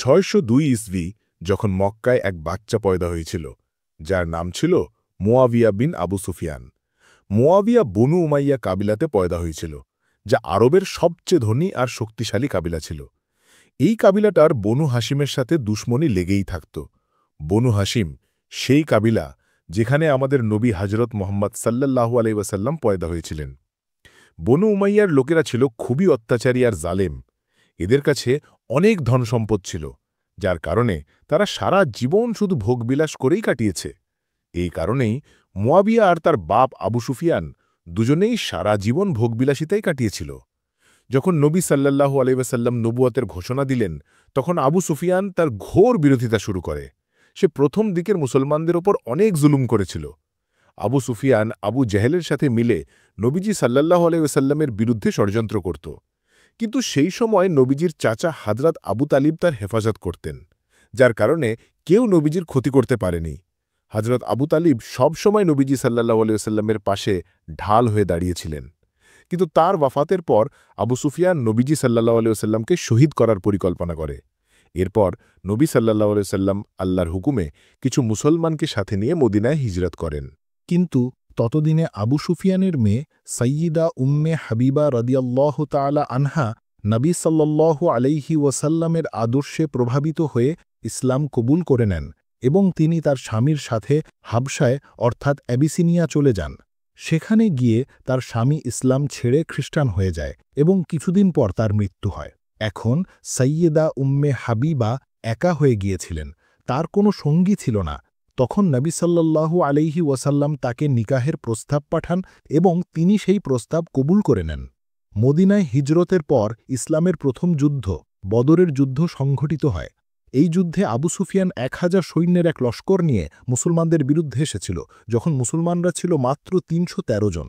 ৬০২ ইসবি যখন মক্কায় এক বাচ্চা পয়দা হয়েছিল, যার নাম ছিল মুয়াবিয়া বিন আবু সুফিয়ান। মুয়াবিয়া বনু উমাইয়া কাবিলাতে পয়দা হয়েছিল, যা আরবের সবচেয়ে ধনী আর শক্তিশালী কাবিলা ছিল। এই কাবিলাটার বনু হাসিমের সাথে দুশ্মনী লেগেই থাকত। বনু হাসিম সেই কাবিলা যেখানে আমাদের নবী হজরত মোহাম্মদ সাল্লাল্লাহু আলাইহি ওয়াসাল্লাম পয়দা হয়েছিলেন। বনু উমাইয়ার লোকেরা ছিল খুবই অত্যাচারী আর জালেম। এদের কাছে অনেক ধনসম্পদ ছিল, যার কারণে তারা সারা জীবন শুধু ভোগবিলাস করেই কাটিয়েছে। এই কারণেই মুয়াবিয়া আর তার বাপ আবু সুফিয়ান দুজনেই সারা জীবন ভোগবিলাসিতাই কাটিয়েছিল। যখন নবী সাল্লাল্লাহু আলাইহি ওয়াসাল্লাম নবুয়তের ঘোষণা দিলেন, তখন আবু সুফিয়ান তার ঘোর বিরোধিতা শুরু করে। সে প্রথম দিকের মুসলমানদের ওপর অনেক জুলুম করেছিল। আবু সুফিয়ান আবু জেহেলের সাথে মিলে নবীজি সাল্লাল্লাহু আলাইহি ওয়াসাল্লামের বিরুদ্ধে ষড়যন্ত্র করত। কিন্তু সেই সময় নবীজির চাচা হাজরাত আবু তালিব তার হেফাজত করতেন, যার কারণে কেউ নবীজির ক্ষতি করতে পারেনি। হজরত আবু তালিব সবসময় নবীজি সাল্লাল্লাহু আলাইহি ওয়াসাল্লামের পাশে ঢাল হয়ে দাঁড়িয়েছিলেন। কিন্তু তার ওয়াফাতের পর আবু সুফিয়ান নবীজি সাল্লাল্লাহু আলাইহি ওয়াসাল্লামকে শহীদ করার পরিকল্পনা করে। এরপর নবী সাল্লাল্লাহু আলাইহি ওয়াসাল্লাম আল্লাহর হুকুমে কিছু মুসলমানকে সাথে নিয়ে মদিনায় হিজরত করেন। কিন্তু ততদিনে আবু সুফিয়ানের মেয়ে সৈয়দা উম্মে হাবিবা রাদিয়াল্লাহু তাআলা আনহা নবী সাল্লাল্লাহু আলাইহি ওয়াসাল্লামের আদর্শে প্রভাবিত হয়ে ইসলাম কবুল করে নেন এবং তিনি তার স্বামীর সাথে হাবশায় অর্থাৎ অ্যাবিসিনিয়া চলে যান। সেখানে গিয়ে তার স্বামী ইসলাম ছেড়ে খ্রিস্টান হয়ে যায় এবং কিছুদিন পর তার মৃত্যু হয়। এখন সৈয়দা উম্মে হাবিবা একা হয়ে গিয়েছিলেন, তার কোনো সঙ্গী ছিল না। তখন নবী সাল্লাল্লাহু আলাইহি ওয়াসাল্লাম তাকে নিকাহের প্রস্তাব পাঠান এবং তিনি সেই প্রস্তাব কবুল করে নেন। মদিনায় হিজরতের পর ইসলামের প্রথম যুদ্ধ বদরের যুদ্ধ সংঘটিত হয়। এই যুদ্ধে আবু সুফিয়ান ১,০০০ সৈন্যের এক লস্কর নিয়ে মুসলমানদের বিরুদ্ধে এসেছিল, যখন মুসলমানরা ছিল মাত্র ৩১৩ জন।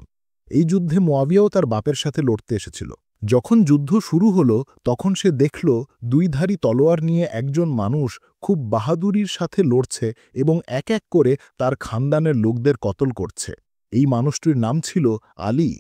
এই যুদ্ধে মুয়াবিয়াও তার বাপের সাথে লড়তে এসেছিল। যখন যুদ্ধ শুরু হল, তখন সে দেখল দুইধারী তলোয়ার নিয়ে একজন মানুষ খুব বাহাদুরির সাথে লড়ছে এবং এক এক করে তার খানদানের লোকদের কতল করছে। এই মানুষটির নাম ছিল আলী।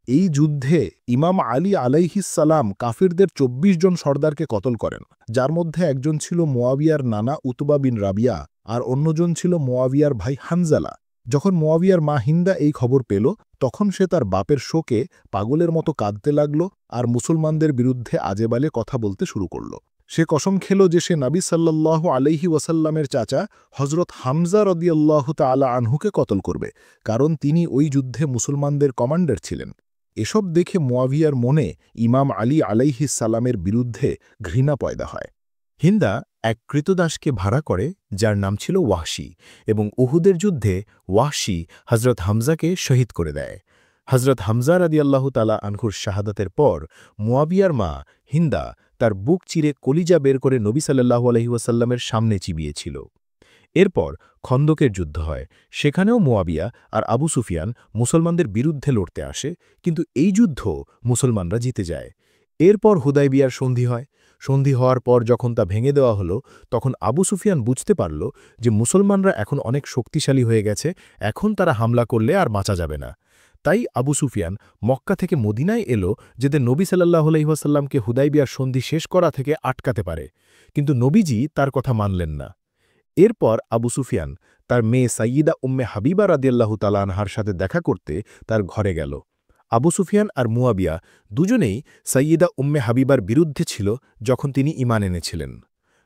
এই যুদ্ধে ইমাম আলী আলাইহিসসালাম কাফিরদের ২৪ জন সর্দারকে কতল করেন, যার মধ্যে একজন ছিল মুয়াবিয়ার নানা উতবা বিন রাবিয়া আর অন্যজন ছিল মুয়াবিয়ার ভাই হানজালা। যখন মুয়াবিয়ার মা হিন্দা এই খবর পেল, তখন সে তার বাপের শোকে পাগলের মতো কাঁদতে লাগল আর মুসলমানদের বিরুদ্ধে আজেবালে কথা বলতে শুরু করল। সে কসম খেল যে সে নবী সাল্লাল্লাহু আলাইহি ওয়াসাল্লামের চাচা হজরত হামজা রাদিয়াল্লাহু তাআলা আনহুকে কতল করবে, কারণ তিনি ওই যুদ্ধে মুসলমানদের কমান্ডার ছিলেন। এসব দেখে মুয়াবিয়ার মনে ইমাম আলী আলাইহিসসালামের বিরুদ্ধে ঘৃণা পয়দা হয়। হিন্দা এক কৃতদাসকে ভাড়া করে, যার নাম ছিল ওয়াহশী, এবং উহুদের যুদ্ধে ওয়াহশী হজরত হামজাকে শহীদ করে দেয়। হজরত হামজা রাদিয়াল্লাহু তাআলা আনহুর শাহাদাতের পর মুয়াবিয়ার মা হিন্দা তার বুক চিরে কলিজা বের করে নবী সাল্লাল্লাহু আলাইহি ওয়াসাল্লামের সামনে চিবিয়েছিল। এরপর খন্দকের যুদ্ধ হয়। সেখানেও মুয়াবিয়া আর আবু সুফিয়ান মুসলমানদের বিরুদ্ধে লড়তে আসে, কিন্তু এই যুদ্ধ মুসলমানরা জিতে যায়। এরপর হুদায়বিয়ার সন্ধি হয়। সন্ধি হওয়ার পর যখন তা ভেঙে দেওয়া হলো, তখন আবু সুফিয়ান বুঝতে পারল যে মুসলমানরা এখন অনেক শক্তিশালী হয়ে গেছে, এখন তারা হামলা করলে আর বাঁচা যাবে না। তাই আবু সুফিয়ান মক্কা থেকে মদিনায় এলো, যাতে নবী সাল্লাল্লাহু আলাইহি ওয়াসাল্লামকে হুদায়বিয়ার সন্ধি শেষ করা থেকে আটকাতে পারে। কিন্তু নবীজি তার কথা মানলেন না। এরপর আবু সুফিয়ান তার মেয়ে সৈয়দা উম্মে হাবিবা রাদিয়াল্লাহু তাআলা আনহার সাথে দেখা করতে তার ঘরে গেল। আবু সুফিয়ান আর মুয়াবিয়া দুজনেই সৈয়দা উম্মে হাবিবার বিরুদ্ধে ছিল যখন তিনি ঈমান এনেছিলেন।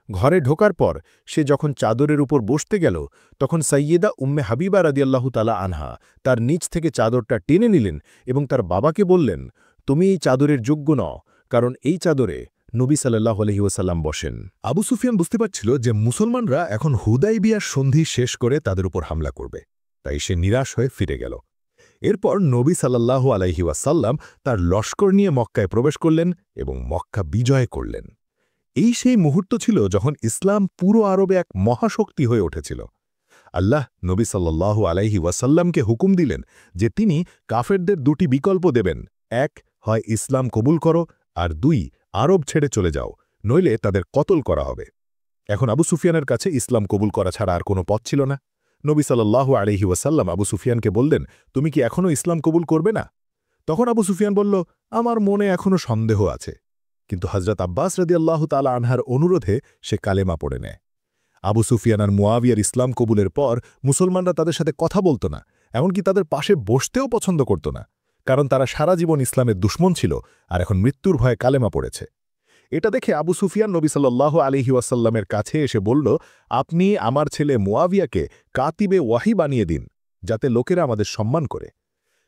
ঘরে ঢোকার পর সে যখন চাদরের উপর বসতে গেল, তখন সৈয়দা উম্মে হাবিবা রাদিয়াল্লাহু তাআলা আনহা তার নিচ থেকে চাদরটা টেনে নিলেন এবং তার বাবাকে বললেন, তুমি এই চাদরের যোগ্য নও, কারণ এই চাদরে নবী সাল্লাল্লাহু আলাইহি ওয়াসাল্লাম বসেন। আবু সুফিয়ান বুঝতে পারছিল যে মুসলমানরা এখন হুদায়বিয়ার সন্ধি শেষ করে তাদের উপর হামলা করবে, তাই সে নিরাশ হয়ে ফিরে গেল। এরপর নবী সাল্লাল্লাহু আলাইহি ওয়াসাল্লাম তার লস্কর নিয়ে মক্কায় প্রবেশ করলেন এবং মক্কা বিজয় করলেন। এই সেই মুহূর্ত ছিল যখন ইসলাম পুরো আরবে এক মহাশক্তি হয়ে উঠেছিল। আল্লাহ নবী সাল্লাল্লাহু আলাইহি ওয়াসাল্লামকে হুকুম দিলেন যে তিনি কাফেরদের দুটি বিকল্প দেবেন, এক, হয় ইসলাম কবুল করো, আর দুই, আরব ছেড়ে চলে যাও, নইলে তাদের কতল করা হবে। এখন আবু সুফিয়ানের কাছে ইসলাম কবুল করা ছাড়া আর কোনো পথ ছিল না। নবী সাল্লাল্লাহু আলাইহি ওয়াসাল্লাম আবু সুফিয়ানকে বললেন, তুমি কি এখনও ইসলাম কবুল করবে না? তখন আবু সুফিয়ান বলল, আমার মনে এখনও সন্দেহ আছে। কিন্তু হজরত আব্বাস রাদিয়াল্লাহু তাআলা আনহার অনুরোধে সে কালেমা পড়ে নেয়। আবু সুফিয়ান আর মুয়াবিয়ার ইসলাম কবুলের পর মুসলমানরা তাদের সাথে কথা বলত না, এমনকি তাদের পাশে বসতেও পছন্দ করত না, কারণ তারা সারা জীবন ইসলামের দুশ্মন ছিল আর এখন মৃত্যুর ভয়ে কালেমা পড়েছে। এটা দেখে আবু সুফিয়ান নবী সাল্লাল্লাহু আলাইহি ওয়াসাল্লামের কাছে এসে বলল, আপনি আমার ছেলে মুয়াবিয়াকে কাতিবে ওয়াহি বানিয়ে দিন, যাতে লোকেরা আমাদের সম্মান করে।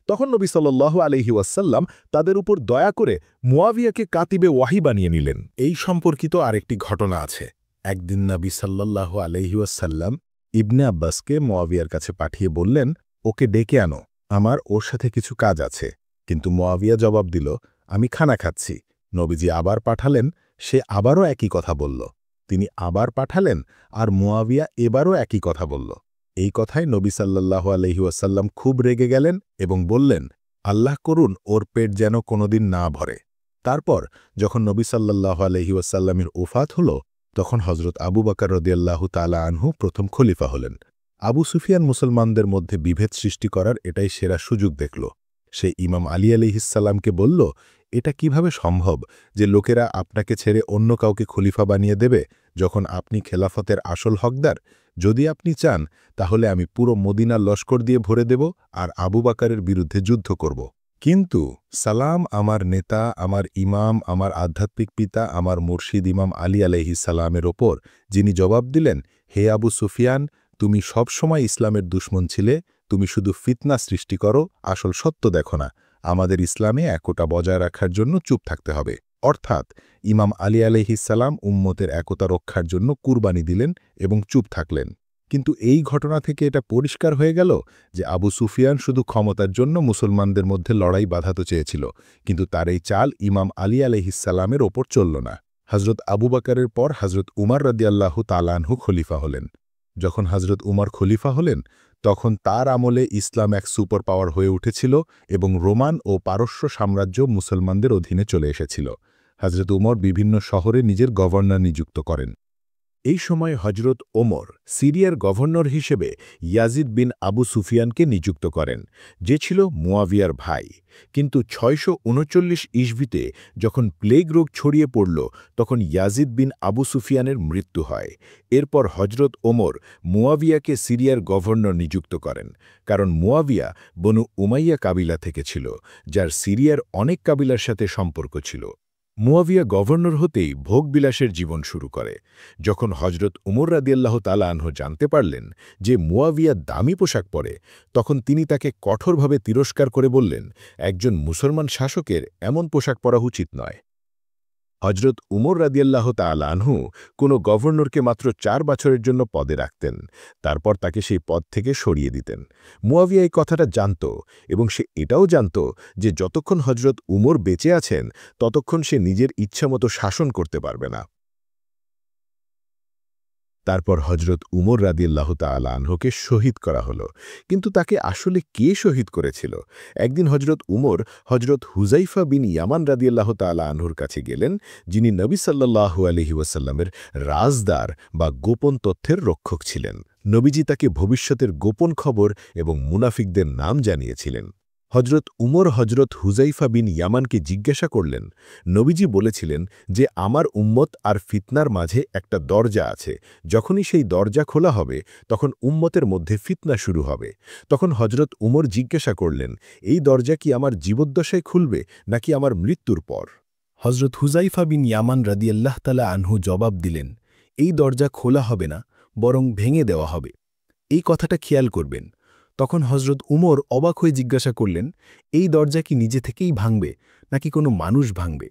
তখন নবী সাল্লাল্লাহু আলাইহি ওয়াসাল্লাম তাদের উপর দয়া করে মুয়াবিয়াকে কাতিবে ওয়াহি বানিয়ে নিলেন। এই সম্পর্কিত আরেকটি ঘটনা আছে। একদিন নবী সাল্লাল্লাহু আলাইহি ওয়াসাল্লাম ইবনে আব্বাসকে মুয়াবিয়ার কাছে পাঠিয়ে বললেন, ওকে ডেকে আনো, আমার ওর সাথে কিছু কাজ আছে। কিন্তু মুয়াবিয়া জবাব দিল, আমি খানা খাচ্ছি। নবীজি আবার পাঠালেন, সে আবারও একই কথা বলল। তিনি আবার পাঠালেন, আর মুয়াবিয়া এবারও একই কথা বলল। এই কথায় নবী সাল্লাল্লাহু আলাইহি ওয়াসাল্লাম খুব রেগে গেলেন এবং বললেন, আল্লাহ করুন ওর পেট যেন কোনোদিন না ভরে। তারপর যখন নবী সাল্লাল্লাহু আলাইহি ওয়াসাল্লামের ওফাত হল, তখন হজরত আবু বকর রাদিয়াল্লাহু তাআলা আনহু প্রথম খলিফা হলেন। আবু সুফিয়ান মুসলমানদের মধ্যে বিভেদ সৃষ্টি করার এটাই সেরা সুযোগ দেখল। সে ইমাম আলী আলাইহিসসালামকে বলল, এটা কিভাবে সম্ভব যে লোকেরা আপনাকে ছেড়ে অন্য কাউকে খলিফা বানিয়ে দেবে, যখন আপনি খেলাফতের আসল হকদার? যদি আপনি চান তাহলে আমি পুরো মদিনা লস্কর দিয়ে ভরে দেব আর আবু বকরের বিরুদ্ধে যুদ্ধ করব। কিন্তু সালাম আমার নেতা, আমার ইমাম, আমার আধ্যাত্মিক পিতা, আমার মুর্শিদ ইমাম আলী আলাইহিসসালামের ওপর, যিনি জবাব দিলেন, হে আবু সুফিয়ান, তুমি সব সময় ইসলামের দুশ্মন ছিলে, তুমি শুধু ফিতনা সৃষ্টি করো, আসল সত্য দেখো না। আমাদের ইসলামে একতা বজায় রাখার জন্য চুপ থাকতে হবে। অর্থাৎ ইমাম আলী আলাইহিসসালাম উম্মতের একতা রক্ষার জন্য কুরবানি দিলেন এবং চুপ থাকলেন। কিন্তু এই ঘটনা থেকে এটা পরিষ্কার হয়ে গেল যে আবু সুফিয়ান শুধু ক্ষমতার জন্য মুসলমানদের মধ্যে লড়াই বাধাতে চেয়েছিল, কিন্তু তার এই চাল ইমাম আলী আলাইহিসসালামের ওপর চলল না। হজরত আবু বকরের পর হজরত উমর রাদিয়াল্লাহু তাআলা আনহু খলিফা হলেন। যখন হজরত উমর খলিফা হলেন, তখন তার আমলে ইসলাম এক সুপার পাওয়ার হয়ে উঠেছিল এবং রোমান ও পারস্য সাম্রাজ্য মুসলমানদের অধীনে চলে এসেছিল। হজরত উমর বিভিন্ন শহরে নিজের গভর্নর নিযুক্ত করেন। এই সময় হজরত ওমর সিরিয়ার গভর্নর হিসেবে ইয়াজিদ বিন আবু সুফিয়ানকে নিযুক্ত করেন, যে ছিল মুয়াবিয়ার ভাই। কিন্তু 639 ইসবিতে যখন প্লেগ রোগ ছড়িয়ে পড়ল, তখন ইয়াজিদ বিন আবু সুফিয়ানের মৃত্যু হয়। এরপর হজরত ওমর মুয়াবিয়াকে সিরিয়ার গভর্নর নিযুক্ত করেন, কারণ মুয়াবিয়া বনু উমাইয়া কাবিলা থেকে ছিল, যার সিরিয়ার অনেক কাবিলার সাথে সম্পর্ক ছিল। মুয়াবিয়া গভর্নর হতেই ভোগবিলাসের জীবন শুরু করে। যখন হজরত উমর রাদিয়াল্লাহু তাআলা আনহু জানতে পারলেন যে মুয়াবিয়া দামি পোশাক পরে, তখন তিনি তাকে কঠোরভাবে তিরস্কার করে বললেন, একজন মুসলমান শাসকের এমন পোশাক পরা উচিত নয়। হজরত উমর রাদিয়াল্লাহু তাআলা আনহু কোনো গভর্নরকে মাত্র 4 বছরের জন্য পদে রাখতেন, তারপর তাকে সেই পদ থেকে সরিয়ে দিতেন। মুয়াবিয়া এই কথাটা জানত এবং সে এটাও জানত যে যতক্ষণ হজরত উমর বেঁচে আছেন, ততক্ষণ সে নিজের ইচ্ছামতো শাসন করতে পারবে না। তারপর হজরত উমর রাদিয়াল্লাহু তাআলা আনহুকে শহীদ করা হলো। কিন্তু তাকে আসলে কে শহীদ করেছিল? একদিন হজরত উমর হজরত হুজাইফা বিন ইয়ামান রাদিয়াল্লাহু তাআলা আনহুর কাছে গেলেন, যিনি নবী সাল্লাল্লাহু আলাইহি ওয়াসাল্লামের রাজদার বা গোপন তথ্যের রক্ষক ছিলেন। নবীজি তাকে ভবিষ্যতের গোপন খবর এবং মুনাফিকদের নাম জানিয়েছিলেন। হজরত উমর হজরত হুজাইফা বিন ইয়ামানকে জিজ্ঞাসা করলেন, নবীজি বলেছিলেন যে আমার উম্মত আর ফিতনার মাঝে একটা দরজা আছে, যখনই সেই দরজা খোলা হবে তখন উম্মতের মধ্যে ফিতনা শুরু হবে। তখন হজরত উমর জিজ্ঞাসা করলেন, এই দরজা কি আমার জীবদ্দশায় খুলবে নাকি আমার মৃত্যুর পর? হজরত হুজাইফা বিন ইয়ামান রাদিয়াল্লাহু তাআলা আনহু জবাব দিলেন, এই দরজা খোলা হবে না, বরং ভেঙে দেওয়া হবে। এই কথাটা খেয়াল করবেন। তখন হজরত উমর অবাক হয়ে জিজ্ঞাসা করলেন, এই দরজা কি নিজে থেকেই ভাঙবে নাকি কোনো মানুষ ভাঙবে?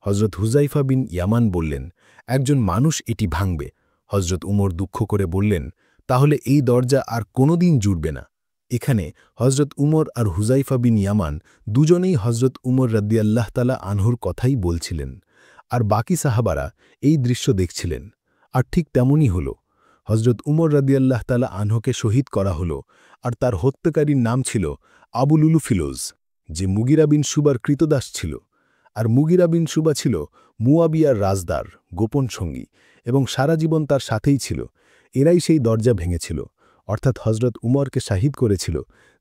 হজরত হুজাইফা বিন ইয়ামান বললেন, একজন মানুষ এটি ভাঙবে। হজরত উমর দুঃখ করে বললেন, তাহলে এই দরজা আর কোনোদিন জুড়বে না। এখানে হজরত উমর আর হুজাইফা বিন ইয়ামান দুজনেই হজরত উমর রাদিয়াল্লাহু তাআলা আনহুর কথাই বলছিলেন, আর বাকি সাহাবারা এই দৃশ্য দেখছিলেন। আর ঠিক তেমনই হল। হজরত উমর রাদিয়াল্লাহু তাআলা আনহুকে শহীদ করা হলো, আর তার হত্যাকারীর নাম ছিল আবু লুলু ফিলোজ, যে মুগিরা বিন শুবার কৃতদাস ছিল। আর মুগিরা বিন শুবা ছিল মুয়াবিয়ার রাজদার গোপন সঙ্গী এবং সারা জীবন তার সাথেই ছিল। এরাই সেই দরজা ভেঙেছিল, অর্থাৎ হজরত উমরকে শাহিদ করেছিল,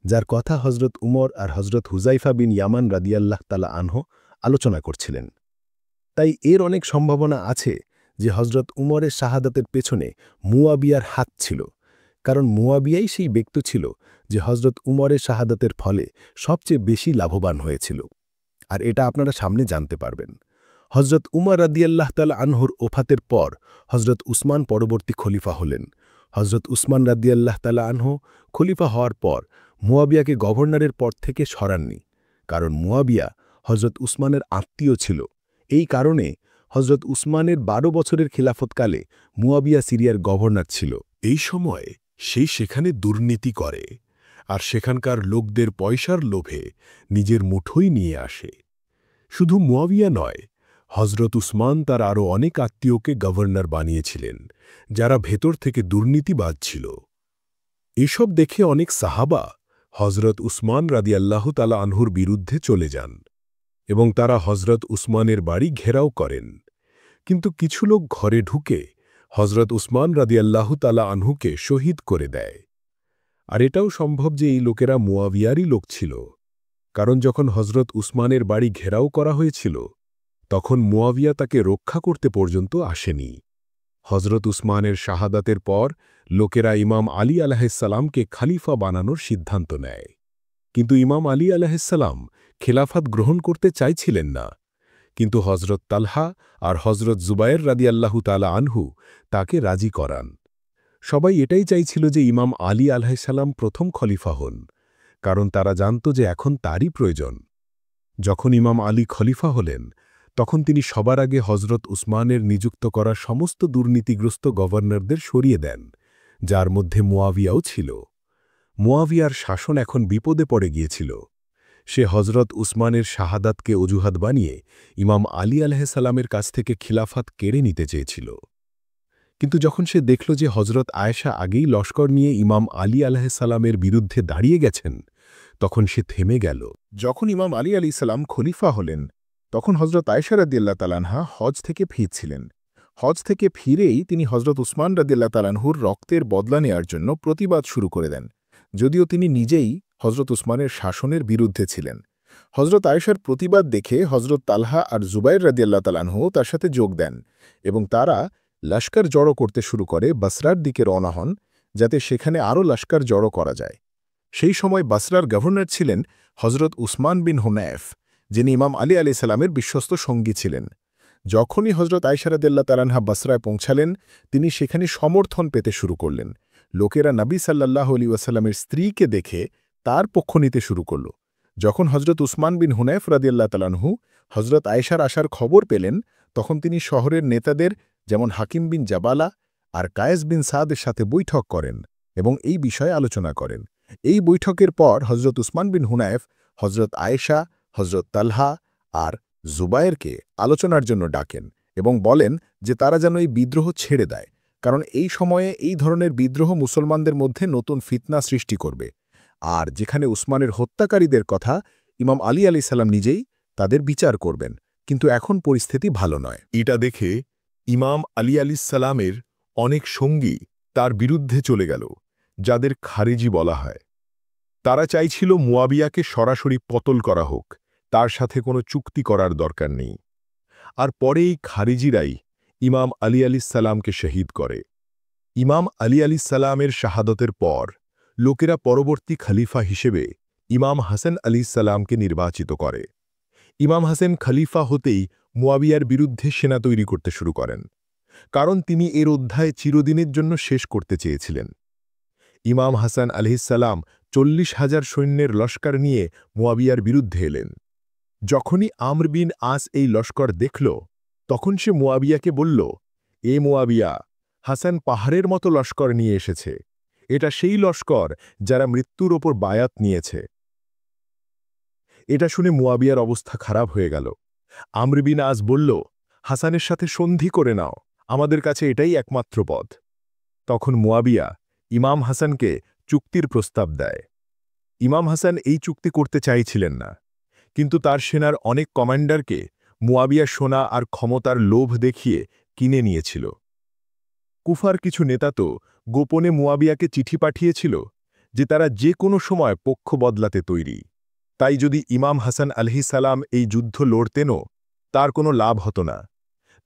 যার কথা হজরত উমর আর হজরত হুজাইফা বিন ইয়ামান রাদিয়াল্লাহু তাআলা আনহু আলোচনা করছিলেন। তাই এর অনেক সম্ভাবনা আছে যে হজরত উমরের শাহাদাতের পেছনে মুয়াবিয়ার হাত ছিল, কারণ মুয়াবিয়াই সেই ব্যক্তি ছিল যে হজরত উমরের শাহাদাতের ফলে সবচেয়ে বেশি লাভবান হয়েছিল। আর এটা আপনারা সামনে জানতে পারবেন। হজরত উমর রাদিয়াল্লাহু তাআলা আনহুর ওফাতের পর হজরত উসমান পরবর্তী খলিফা হলেন। হজরত উসমান রাদিয়াল্লাহু তাআলা আনহু খলিফা হওয়ার পর মুয়াবিয়াকে গভর্নরের পদ থেকে সরাননি, কারণ মুয়াবিয়া হজরত উসমানের আত্মীয় ছিল। এই কারণে হজরত উসমানের 12 বছরের খিলাফতকালে মুয়াবিয়া সিরিয়ার গভর্নর ছিল। এই সময় সেই সেখানে দুর্নীতি করে আর সেখানকার লোকদের পয়সার লোভে নিজের মুঠোই নিয়ে আসে। শুধু মুয়াবিয়া নয়, হজরত উসমান তার আরও অনেক আত্মীয়কে গভর্নর বানিয়েছিলেন, যারা ভেতর থেকে দুর্নীতিবাজ ছিল। এসব দেখে অনেক সাহাবা হজরত উসমান রাদিয়াল্লাহু তাআলা আনহুর বিরুদ্ধে চলে যান এবং তারা হজরত উসমানের বাড়ি ঘেরাও করেন। কিন্তু কিছু লোক ঘরে ঢুকে হজরত উসমান রাদিয়াল্লাহু তাআলা আনহুকে শহীদ করে দেয়। আর এটাও সম্ভব যে এই লোকেরা মুয়াবিয়ারই লোক ছিল, কারণ যখন হজরত উসমানের বাড়ি ঘেরাও করা হয়েছিল তখন মুয়াবিয়া তাকে রক্ষা করতে পর্যন্ত আসেনি। হজরত উসমানের শাহাদাতের পর লোকেরা ইমাম আলী আলাইহিসসালামকে খলিফা বানানোর সিদ্ধান্ত নেয়, কিন্তু ইমাম আলী আলাইহিসসালাম খেলাফত গ্রহণ করতে চাইছিলেন না। কিন্তু হজরত তালহা আর হজরত জুবায়ের রাদিয়াল্লাহু তাআলা আনহু তাকে রাজি করান। সবাই এটাই চাইছিল যে ইমাম আলী আলাইহিসসালাম প্রথম খলিফা হন, কারণ তারা জানত যে এখন তারই প্রয়োজন। যখন ইমাম আলী খলিফা হলেন তখন তিনি সবার আগে হজরত উসমানের নিযুক্ত করা সমস্ত দুর্নীতিগ্রস্ত গভর্নরদের সরিয়ে দেন, যার মধ্যে মুয়াবিয়াও ছিল। মুয়াবিয়ার শাসন এখন বিপদে পড়ে গিয়েছিল। সে হজরত উসমানের শাহাদাতকে অজুহাত বানিয়ে ইমাম আলী আলাইহিসসালামের কাছ থেকে খিলাফত কেড়ে নিতে চেয়েছিল। কিন্তু যখন সে দেখল যে হজরত আয়েশা আগেই লস্কর নিয়ে ইমাম আলী আলাইহিসসালামের বিরুদ্ধে দাঁড়িয়ে গেছেন, তখন সে থেমে গেল। যখন ইমাম আলী আলাইহিস সালাম খলিফা হলেন তখন হজরত আয়েশা রাদিয়াল্লাহু তাআলা আনহা হজ থেকে ফিরছিলেন। হজ থেকে ফিরেই তিনি হজরত উসমান রাদিয়াল্লাহু তাআলা আনহুর রক্তের বদলা নেয়ার জন্য প্রতিবাদ শুরু করে দেন, যদিও তিনি নিজেই হজরত উসমানের শাসনের বিরুদ্ধে ছিলেন। হজরত আয়েশার প্রতিবাদ দেখে হজরত তালহা আর জুবাইর রাদিয়াল্লাহু তাআলা আনহু তার সাথে যোগ দেন এবং তারা লস্কর জড়ো করতে শুরু করে বসরার দিকে রওনা হন, যাতে সেখানে আরও লস্কর জড়ো করা যায়। সেই সময় বসরার গভর্নর ছিলেন হজরত উসমান বিন হুনায়ফ, যিনি ইমাম আলী আলাইহিস সালামের বিশ্বস্ত সঙ্গী ছিলেন। যখনই হজরত আয়েশা রাদিয়াল্লাহু তাআলা আনহা বসরায় পৌঁছালেন, তিনি সেখানে সমর্থন পেতে শুরু করলেন। লোকেরা নবী সাল্লাল্লাহু আলাইহি ওয়াসাল্লামের স্ত্রীকে দেখে তার পক্ষ নিতে শুরু করল। যখন হজরত উসমান বিন হুনায়ফ রাদিয়াল্লাহু তাআলা আনহু হজরত আয়েশার আসার খবর পেলেন, তখন তিনি শহরের নেতাদের যেমন হাকিম বিন জাবালা আর কায়েস বিন সাদের সাথে বৈঠক করেন এবং এই বিষয়ে আলোচনা করেন। এই বৈঠকের পর হজরত উসমান বিন হুনায়ফ হজরত আয়েশা, হজরত তালহা আর জুবায়েরকে আলোচনার জন্য ডাকেন এবং বলেন যে তারা যেন এই বিদ্রোহ ছেড়ে দেয়, কারণ এই সময়ে এই ধরনের বিদ্রোহ মুসলমানদের মধ্যে নতুন ফিতনা সৃষ্টি করবে। আর যেখানে উসমানের হত্যাকারীদের কথা ইমাম আলী আলাইহিস সালাম নিজেই তাদের বিচার করবেন, কিন্তু এখন পরিস্থিতি ভালো নয়। এটা দেখে ইমাম আলী আলাইহিস সালামের অনেক সঙ্গী তার বিরুদ্ধে চলে গেল, যাদের খারিজি বলা হয়। তারা চাইছিল মুয়াবিয়াকে সরাসরি কতল করা হোক, তার সাথে কোনো চুক্তি করার দরকার নেই। আর পরে এই খারিজিরাই ইমাম আলী আলাইহিস সালামকে শহীদ করে। ইমাম আলী আলাইহিস সালামের শাহাদতের পর লোকেরা পরবর্তী খলিফা হিসেবে ইমাম হাসান আলাইহিস সালামকে নির্বাচিত করে। ইমাম হাসান খলিফা হতেই মুয়াবিয়ার বিরুদ্ধে সেনা তৈরি করতে শুরু করেন, কারণ তিনি এর অধ্যায় চিরদিনের জন্য শেষ করতে চেয়েছিলেন। ইমাম হাসান আলাইহিস সালাম 40,000 সৈন্যের লস্কর নিয়ে মুয়াবিয়ার বিরুদ্ধে এলেন। যখনই আমর বিন আস এই লস্কর দেখল, তখন সে মুয়াবিয়াকে বলল, এ মুয়াবিয়া, হাসান পাহাড়ের মতো লস্কর নিয়ে এসেছে। এটা সেই লস্কর যারা মৃত্যুর ওপর বায়াত নিয়েছে। এটা শুনে মুয়াবিয়ার অবস্থা খারাপ হয়ে গেল। আমর বিন আস বলল, হাসানের সাথে সন্ধি করে নাও, আমাদের কাছে এটাই একমাত্র পথ। তখন মুয়াবিয়া ইমাম হাসানকে চুক্তির প্রস্তাব দেয়। ইমাম হাসান এই চুক্তি করতে চাইছিলেন না, কিন্তু তার সেনার অনেক কমান্ডারকে মুয়াবিয়া সোনা আর ক্ষমতার লোভ দেখিয়ে কিনে নিয়েছিল। কুফার কিছু নেতা তো গোপনে মুয়াবিয়াকে চিঠি পাঠিয়েছিল যে তারা যে কোনো সময় পক্ষ বদলাতে তৈরি। তাই যদি ইমাম হাসান আলাইহিস সালাম এই যুদ্ধ লড়তেনও, তার কোনো লাভ হতো না।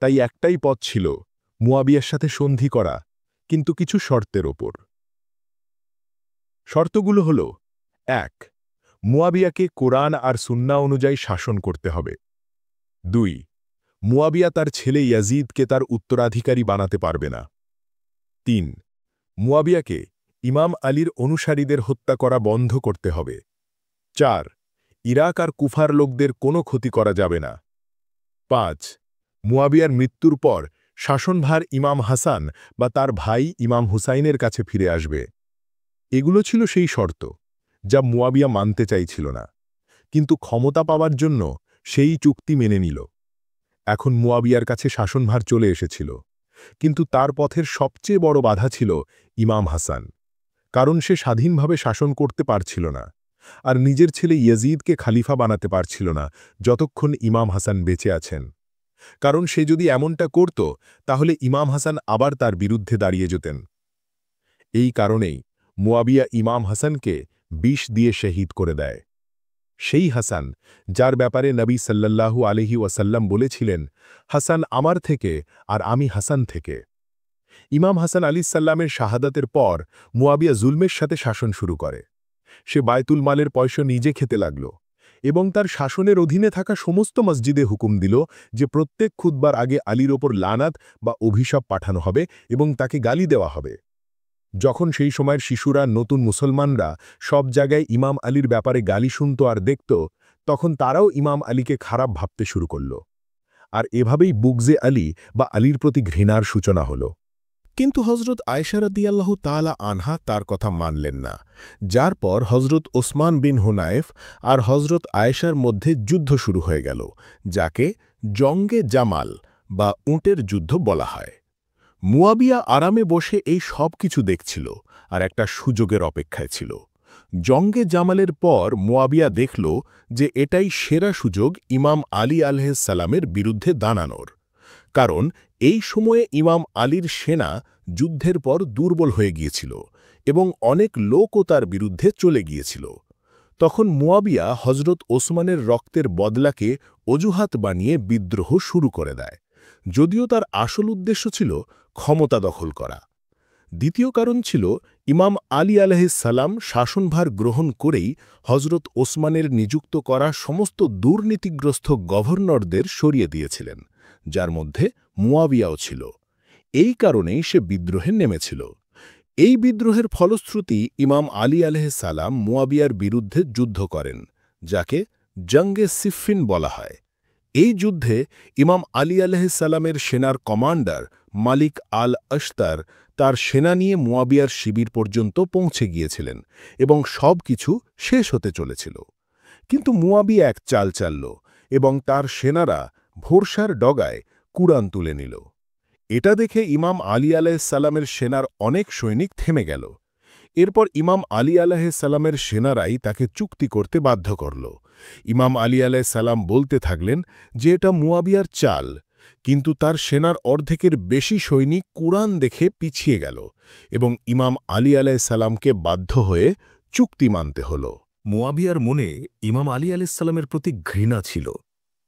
তাই একটাই পথ ছিল, মুয়াবিয়ার সাথে সন্ধি করা, কিন্তু কিছু শর্তের ওপর। শর্তগুলো হল: ১. মুয়াবিয়াকে কোরআন আর সুন্না অনুযায়ী শাসন করতে হবে। ২. মুয়াবিয়া তার ছেলে ইয়াজিদকে তার উত্তরাধিকারী বানাতে পারবে না। ৩. মুয়াবিয়াকে ইমাম আলীর অনুসারীদের হত্যা করা বন্ধ করতে হবে। ৪. ইরাক আর কুফার লোকদের কোনো ক্ষতি করা যাবে না। ৫. মুয়াবিয়ার মৃত্যুর পর শাসনভার ইমাম হাসান বা তার ভাই ইমাম হুসাইনের কাছে ফিরে আসবে। এগুলো ছিল সেই শর্ত যা মুয়াবিয়া মানতে চাইছিল না, কিন্তু ক্ষমতা পাওয়ার জন্য সেই চুক্তি মেনে নিল। এখন মুয়াবিয়ার কাছে শাসনভার চলে এসেছিল, কিন্তু তার পথের সবচেয়ে বড় বাধা ছিল ইমাম হাসান, কারণ সে স্বাধীনভাবে শাসন করতে পারছিল না, আর নিজের ছেলে ইয়াজিদকে খালিফা বানাতে পারছিল না যতক্ষণ ইমাম হাসান বেঁচে আছেন। কারণ সে যদি এমনটা করত, তাহলে ইমাম হাসান আবার তার বিরুদ্ধে দাঁড়িয়ে যেতেন। এই কারণেই মুয়াবিয়া ইমাম হাসানকে বিষ দিয়ে শহীদ করে দেয়। সেই হাসান, যার ব্যাপারে নবী সাল্লাল্লাহু আলাইহি ওয়াসাল্লাম বলেছিলেন, হাসান আমার থেকে আর আমি হাসান থেকে। ইমাম হাসান আলাইহিস সালামের শাহাদাতের পর মুয়াবিয়া জুলমের সাথে শাসন শুরু করে। সে বায়তুল মালের পয়সা নিজে খেতে লাগল এবং তার শাসনের অধীনে থাকা সমস্ত মসজিদে হুকুম দিল যে প্রত্যেক খুতবার আগে আলীর ওপর লানাত বা অভিশাপ পাঠানো হবে এবং তাকে গালি দেওয়া হবে। যখন সেই সময়ের শিশুরা, নতুন মুসলমানরা সব জায়গায় ইমাম আলীর ব্যাপারে গালি শুনত আর দেখত, তখন তারাও ইমাম আলীকে খারাপ ভাবতে শুরু করল। আর এভাবেই বুগজে আলী বা আলীর প্রতি ঘৃণার সূচনা হল। কিন্তু হজরত আয়েশা রাদিয়াল্লাহু তাআলা আনহা তার কথা মানলেন না, যার পর হজরত ওসমান বিন হুনায়েফ আর হজরত আয়েশার মধ্যে যুদ্ধ শুরু হয়ে গেল, যাকে জঙ্গে জামাল বা উটের যুদ্ধ বলা হয়। মুয়াবিয়া আরামে বসে এই সব কিছু দেখছিল আর একটা সুযোগের অপেক্ষায় ছিল। জঙ্গে জামালের পর মুয়াবিয়া দেখল যে এটাই সেরা সুযোগ ইমাম আলী আলাইহিস সালামের বিরুদ্ধে দাঁড়ানোর, কারণ এই সময়ে ইমাম আলীর সেনা যুদ্ধের পর দুর্বল হয়ে গিয়েছিল এবং অনেক লোকও তার বিরুদ্ধে চলে গিয়েছিল। তখন মুয়াবিয়া হজরত ওসমানের রক্তের বদলাকে অজুহাত বানিয়ে বিদ্রোহ শুরু করে দেয়, যদিও তার আসল উদ্দেশ্য ছিল ক্ষমতা দখল করা। দ্বিতীয় কারণ ছিল ইমাম আলী আলাইহিস সালাম শাসনভার গ্রহণ করেই হজরত ওসমানের নিযুক্ত করা সমস্ত দুর্নীতিগ্রস্ত গভর্নরদের সরিয়ে দিয়েছিলেন, যার মধ্যে মুয়াবিয়াও ছিল। এই কারণেই সে বিদ্রোহে নেমেছিল। এই বিদ্রোহের ফলশ্রুতি ইমাম আলী আলাইহিস সালাম মুয়াবিয়ার বিরুদ্ধে যুদ্ধ করেন, যাকে জঙ্গে সিফফিন বলা হয়। এই যুদ্ধে ইমাম আলী আলাইহিস সালামের সেনার কমান্ডার মালিক আল আশতার তার সেনা নিয়ে মুয়াবিয়ার শিবির পর্যন্ত পৌঁছে গিয়েছিলেন এবং সব কিছু শেষ হতে চলেছিল। কিন্তু মুয়াবিয়া এক চাল চালল এবং তার সেনারা ভোরসার ডগায় কুরআন তুলে নিল। এটা দেখে ইমাম আলী আলাইহিস সালামের সেনার অনেক সৈনিক থেমে গেল। এরপর ইমাম আলী আলাইহিস সালামের সেনারাই তাকে চুক্তি করতে বাধ্য করল। ইমাম আলী আলাইহিস সালাম বলতে থাকলেন যে এটা মুয়াবিয়ার চাল, কিন্তু তার সেনার অর্ধেকের বেশি সৈনিক কুরআন দেখে পিছিয়ে গেল এবং ইমাম আলী আলাইহিস সালামকে বাধ্য হয়ে চুক্তি মানতে হল। মুয়াবিয়ার মনে ইমাম আলী আলাইহিস সালামের প্রতি ঘৃণা ছিল,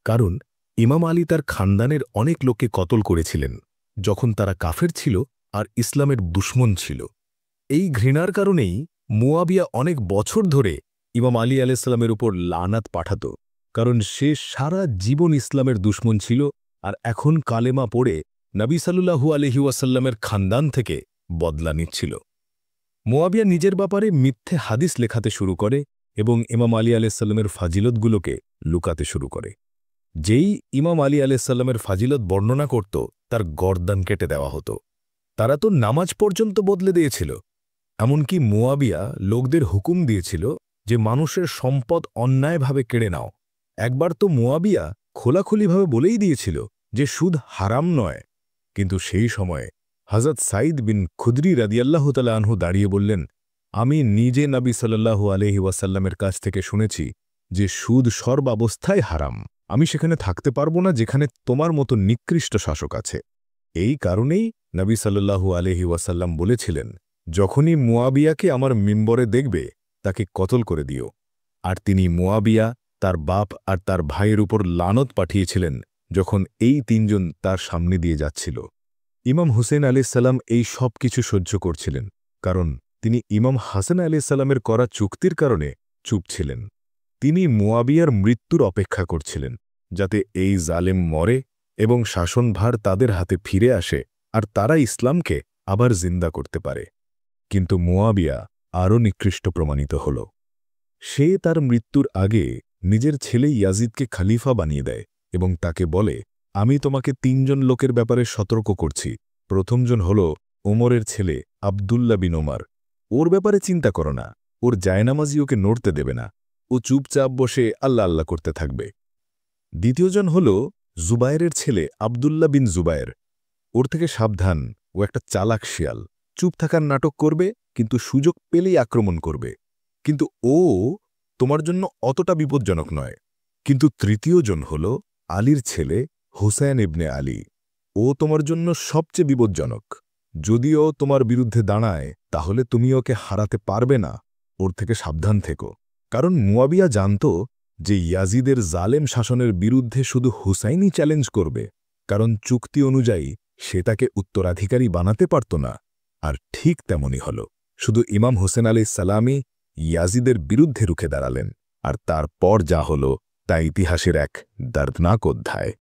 কারণ ইমাম আলী তার খানদানের অনেক লোককে কতল করেছিলেন যখন তারা কাফের ছিল আর ইসলামের দুশমন ছিল। এই ঘৃণার কারণেই মুয়াবিয়া অনেক বছর ধরে ইমাম আলী আলাইহিস সালামের উপর লানাত পাঠাত, কারণ সে সারা জীবন ইসলামের দুশমন ছিল আর এখন কালেমা পড়ে নবী সাল্লাল্লাহু আলাইহি ওয়াসাল্লামের খানদান থেকে বদলা নিচ্ছিল। মুয়াবিয়া নিজের ব্যাপারে মিথ্যে হাদিস লেখাতে শুরু করে এবং ইমাম আলী আলাইহিস সালামের ফাজিলতগুলোকে লুকাতে শুরু করে। যেই ইমাম আলী আলাইহিস সালামের ফাজিলত বর্ণনা করত, তার গর্দান কেটে দেওয়া হতো। তারা তো নামাজ পর্যন্ত বদলে দিয়েছিল। এমনকি মুয়াবিয়া লোকদের হুকুম দিয়েছিল যে মানুষের সম্পদ অন্যায়ভাবে কেড়ে নাও। একবার তো মুয়াবিয়া খোলাখুলিভাবে বলেই দিয়েছিল যে সুদ হারাম নয়, কিন্তু সেই সময়ে হযরত সাঈদ বিন খুদরি রাদিয়াল্লাহু তাআলা আনহু দাঁড়িয়ে বললেন, আমি নিজে নবী সাল্লাল্লাহু আলাইহি ওয়াসাল্লামের কাছ থেকে শুনেছি যে সুদ সর্বাবস্থায় হারাম। আমি সেখানে থাকতে পারব না যেখানে তোমার মতো নিকৃষ্ট শাসক আছে। এই কারণেই নবী সাল্লাল্লাহু আলাইহি ওয়াসাল্লাম বলেছিলেন, যখনই মুয়াবিয়াকে আমার মিম্বরে দেখবে তাকে কতল করে দিও। আর তিনি মুয়াবিয়া, তার বাপ আর তার ভাইয়ের উপর লানত পাঠিয়েছিলেন যখন এই তিনজন তার সামনে দিয়ে যাচ্ছিল। ইমাম হুসেন আলাইহিসসালাম এই সব কিছু সহ্য করছিলেন, কারণ তিনি ইমাম হাসান আলাইহিসসালামের করা চুক্তির কারণে চুপ ছিলেন। তিনি মুয়াবিয়ার মৃত্যুর অপেক্ষা করছিলেন, যাতে এই জালেম মরে এবং শাসনভার তাদের হাতে ফিরে আসে আর তারা ইসলামকে আবার জিন্দা করতে পারে। কিন্তু মুয়াবিয়া আরও নিকৃষ্ট প্রমাণিত হল। সে তার মৃত্যুর আগে নিজের ছেলে ইয়াজিদকে খলিফা বানিয়ে দেয় এবং তাকে বলে, আমি তোমাকে তিনজন লোকের ব্যাপারে সতর্ক করছি। প্রথমজন হল ওমরের ছেলে আবদুল্লাহ বিন ওমর। ওর ব্যাপারে চিন্তা করো না, ওর জায়নামাজি ওকে নড়তে দেবে না, ও চুপচাপ বসে আল্লাহ আল্লাহ করতে থাকবে। দ্বিতীয়জন হল জুবায়েরের ছেলে আবদুল্লাহ বিন জুবায়ের। ওর থেকে সাবধান, ও একটা চালাক শিয়াল, চুপ থাকার নাটক করবে কিন্তু সুযোগ পেলেই আক্রমণ করবে। কিন্তু ও তোমার জন্য অতটা বিপজ্জনক নয়। কিন্তু তৃতীয়জন হল আলীর ছেলে হুসাইন ইবনে আলী। ও তোমার জন্য সবচেয়ে বিপজ্জনক। যদিও তোমার বিরুদ্ধে দাঁড়ায়, তাহলে তুমি ওকে হারাতে পারবে না। ওর থেকে সাবধান থেকো। কারণ মুয়াবিয়া জানত যে ইয়াজিদের জালেম শাসনের বিরুদ্ধে শুধু হুসাইনই চ্যালেঞ্জ করবে, কারণ চুক্তি অনুযায়ী সে তাকে উত্তরাধিকারী বানাতে পারত না। আর ঠিক তেমনই হল। শুধু ইমাম হোসেন আলাইহিসসালামই ইয়াজিদের বিরুদ্ধে রুখে দাঁড়ালেন, আর তারপর যা হল তা ইতিহাসের এক দর্দনাক অধ্যায়।